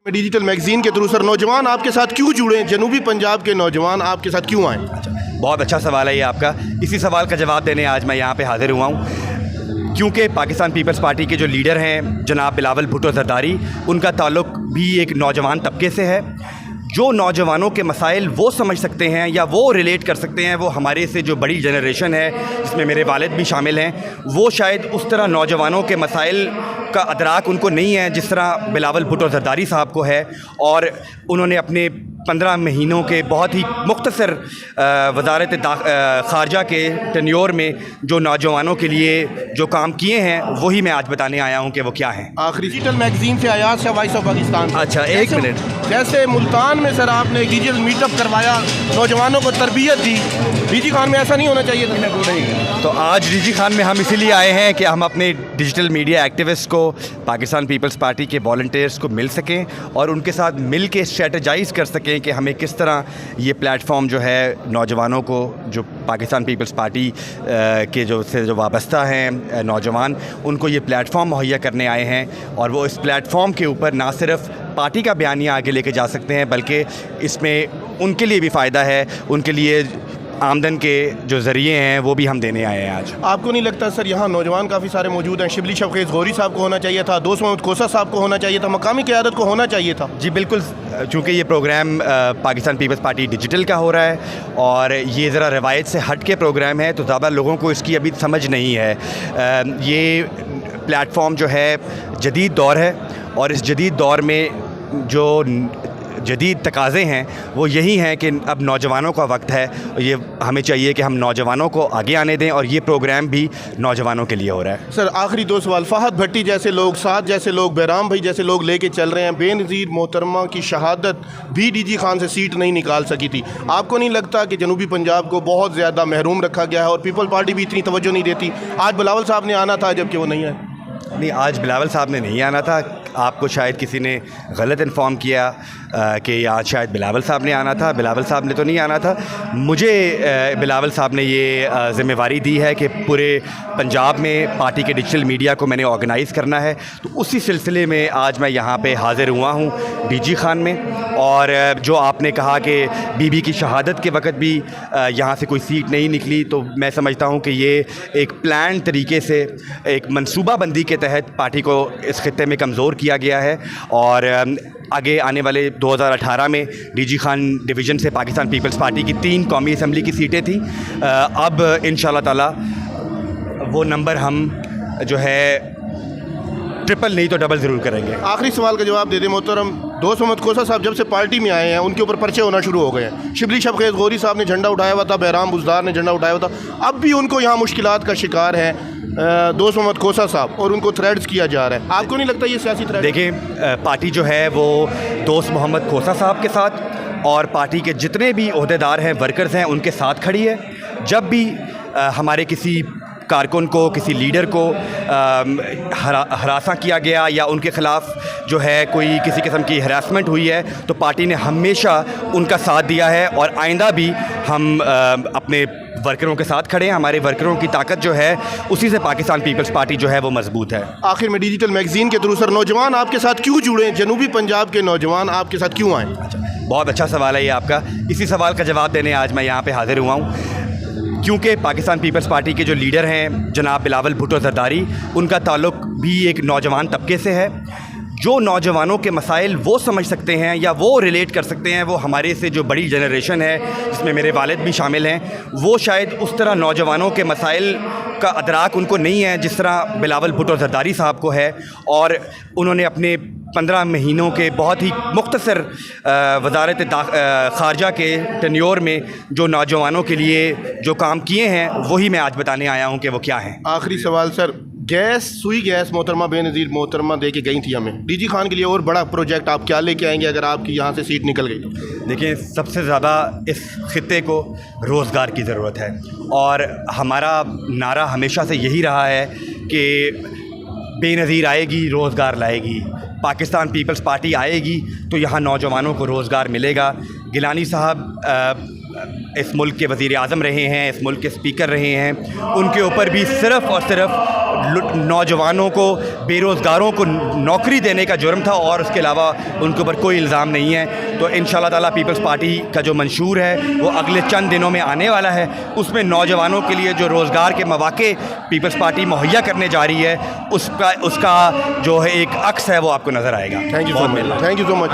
Digital magazine के through sir नौजवान आपके साथ क्यों जुड़े, जनूबी पंजाब के नौजवान आपके साथ क्यों आए? बहुत अच्छा सवाल है ये आपका। इसी सवाल का जवाब देने आज मैं यहाँ पे हाजिर हुआ हूँ, क्योंकि पाकिस्तान पीपल्स पार्टी के जो लीडर हैं जनाब बिलावल भुट्टो ज़रदारी, उनका ताल्लुक़ भी एक नौजवान तबके से है। जो नौजवानों के मसाइल वो समझ सकते हैं या वो रिलेट कर सकते हैं, वो हमारे से जो बड़ी जनरेशन है जिसमें मेरे वालिद भी शामिल हैं, वो शायद उस तरह नौजवानों के मसाइल का अदराक उनको नहीं है जिस तरह बिलावल भुट्टो ज़रदारी साहब को है। और उन्होंने अपने 15 महीनों के बहुत ही मुख्तसर वज़ारत ख़ारजा के टेन्योर में जो नौजवानों के लिए जो काम किए हैं, वही मैं आज बताने आया हूँ कि वो क्या हैं। आखिरी डिजिटल मैगजीन से अयाज शाह, वॉइस ऑफ पाकिस्तान। अच्छा, एक मिनट। जैसे मुल्तान में सर आपने एक डिजिटल मीटअप करवाया, नौजवानों को तरबियत दी, डीजी खान में ऐसा नहीं होना चाहिए था? तो आज डीजी खान में हम इसीलिए आए हैं कि हम अपने डिजिटल मीडिया एक्टिविस्ट को, पाकिस्तान पीपल्स पार्टी के वॉलंटियर्स को मिल सकें और उनके साथ मिल के स्ट्रेटजाइज़ कर सकें कि हमें किस तरह ये प्लेटफॉर्म जो है नौजवानों को, जो पाकिस्तान पीपल्स पार्टी के जो वाबस्ता हैं नौजवान, उनको ये प्लेटफॉर्म मुहैया करने आए हैं। और वो इस प्लेटफॉर्म के ऊपर ना सिर्फ पार्टी का बयानिया आगे लेके जा सकते हैं, बल्कि इसमें उनके लिए भी फ़ायदा है, उनके लिए आमदन के जो ज़रिए हैं वो भी हम देने आए हैं आज। आपको नहीं लगता सर यहाँ नौजवान काफ़ी सारे मौजूद हैं? शिबली शफेज़ गौरी साहब को होना चाहिए था, दोस्त मोहम्मद खोसा साहब को होना चाहिए था, मकामी क़यादत को होना चाहिए था। जी बिल्कुल, चूँकि ये programme Pakistan Peoples Party digital का हो रहा है और ये ज़रा रवायत से हट के प्रोग्राम है, तो ज़्यादा लोगों को इसकी अभी समझ नहीं है। ये प्लेटफॉर्म जो है जदीद दौर है और इस जदीद दौर में जो जदीद तकाज़े हैं वो यही हैं कि अब नौजवानों का वक्त है। ये हमें चाहिए कि हम नौजवानों को आगे आने दें और ये प्रोग्राम भी नौजवानों के लिए हो रहा है। सर आखिरी 2 सवाल। फहद भट्टी जैसे लोग, साद जैसे लोग, बैराम भाई जैसे लोग लेके चल रहे हैं। बेनज़ीर मोहतरमा की शहादत भी डीजी खान से सीट नहीं निकाल सकी थी। आपको नहीं लगता कि जनूबी पंजाब को बहुत ज़्यादा महरूम रखा गया है और पीपल पार्टी भी इतनी तवज्जो नहीं देती? आज बिलावल साहब ने आना था जबकि वो नहीं आए। नहीं, आज बिलावल साहब ने नहीं आना था। आपको शायद किसी ने गलत इन्फॉर्म किया कि आज शायद बिलावल साहब ने आना था। बिलावल साहब ने तो नहीं आना था। मुझे बिलावल साहब ने ये ज़िम्मेवारी दी है कि पूरे पंजाब में पार्टी के डिजिटल मीडिया को मैंने ऑर्गेनाइज़ करना है, तो उसी सिलसिले में आज मैं यहाँ पे हाज़िर हुआ हूँ डीजी खान में। और जो आपने कहा कि बीबी की शहादत के वक़्त भी यहाँ से कोई सीट नहीं निकली, तो मैं समझता हूँ कि ये एक प्लान तरीके से, एक मनसूबाबंदी के तहत पार्टी को इस खित्ते में कमज़ोर किया गया है। और आगे आने वाले 2018 में डीजी खान डिवीज़न से पाकिस्तान पीपल्स पार्टी की 3 कौमी असम्बली की सीटें थीं। अब इंशाअल्लाह ताला वो नंबर हम जो है ट्रिपल नहीं तो डबल ज़रूर करेंगे। आखिरी सवाल का जवाब दे दें मोहतरम। दोस्त मोहम्मद खोसा साहब जब से पार्टी में आए हैं उनके ऊपर पर्चे होना शुरू हो गए हैं। शिबली शफेज़ गौरी साहब ने झंडा उठाया हुआ था, बैराम बुज़दार ने झंडा उठाया हुआ था। अब भी उनको यहाँ मुश्किलात का शिकार है दोस्त मोहम्मद खोसा साहब, और उनको थ्रेड्स किया जा रहा है। आपको नहीं लगता ये सियासी थ्रेड? देखिए, पार्टी जो है वो दोस्त मोहम्मद खोसा साहब के साथ और पार्टी के जितने भी ओहदेदार हैं, वर्कर्स हैं, उनके साथ खड़ी है। जब भी हमारे किसी कारकुन को, किसी लीडर को हरासा किया गया या उनके ख़िलाफ़ जो है कोई किसी किस्म की हरासमेंट हुई है, तो पार्टी ने हमेशा उनका साथ दिया है और आइंदा भी हम अपने वर्करों के साथ खड़े हैं। हमारे वर्करों की ताकत जो है उसी से पाकिस्तान पीपल्स पार्टी जो है वो मजबूत है। आखिर में डिजिटल मैगजीन के थ्रू सर नौजवान आपके साथ क्यों जुड़े, जनूबी पंजाब के नौजवान आपके साथ क्यों आए? बहुत अच्छा सवाल है ये आपका। इसी सवाल का जवाब देने आज मैं यहाँ पे हाजिर हुआ हूँ, क्योंकि पाकिस्तान पीपल्स पार्टी के जो लीडर हैं जनाब बिलावल भुट्टो ज़रदारी, उनका ताल्लुक़ भी एक नौजवान तबके से है। जो नौजवानों के मसाइल वो समझ सकते हैं या वो रिलेट कर सकते हैं, वो हमारे से जो बड़ी जनरेशन है जिसमें मेरे वालिद भी शामिल हैं, वो शायद उस तरह नौजवानों के मसाइल का अदराक उनको नहीं है जिस तरह बिलावल भुट्टो ज़रदारी साहब को है। और उन्होंने अपने 15 महीनों के बहुत ही मुख्तसर वज़ारत ख़ारजा के टेन्योर में जो नौजवानों के लिए जो काम किए हैं, वही मैं आज बताने आया हूँ कि वो क्या हैं। आखिरी सवाल सर, गैस, सुई गैस मोहतरमा बेनज़ीर मोहतरमा दे के गई थी हमें। डीजी खान के लिए और बड़ा प्रोजेक्ट आप क्या लेके आएंगे अगर आपकी यहाँ से सीट निकल गई? देखिए, सबसे ज़्यादा इस खित्ते को रोज़गार की ज़रूरत है और हमारा नारा हमेशा से यही रहा है कि बेनज़ीर आएगी, रोज़गार लाएगी। पाकिस्तान पीपल्स पार्टी आएगी तो यहाँ नौजवानों को रोज़गार मिलेगा। गिलानी साहब اس ملک کے وزیر اعظم رہے ہیں, اس ملک کے اسپیکر رہے ہیں, ان کے اوپر بھی صرف اور صرف نوجوانوں کو, بے روزگاروں کو نوکری دینے کا جرم تھا, اور اس کے علاوہ ان کے اوپر کوئی الزام نہیں ہے. تو انشاءاللہ تعالیٰ پیپلز پارٹی کا جو منشور ہے وہ اگلے چند دنوں میں آنے والا ہے. اس میں نوجوانوں کے لیے جو روزگار کے مواقع پیپلز پارٹی مہیا کرنے جا رہی ہے, اس کا جو ہے ایک عکس ہے وہ آپ کو نظر آئے گا. Thank you so much.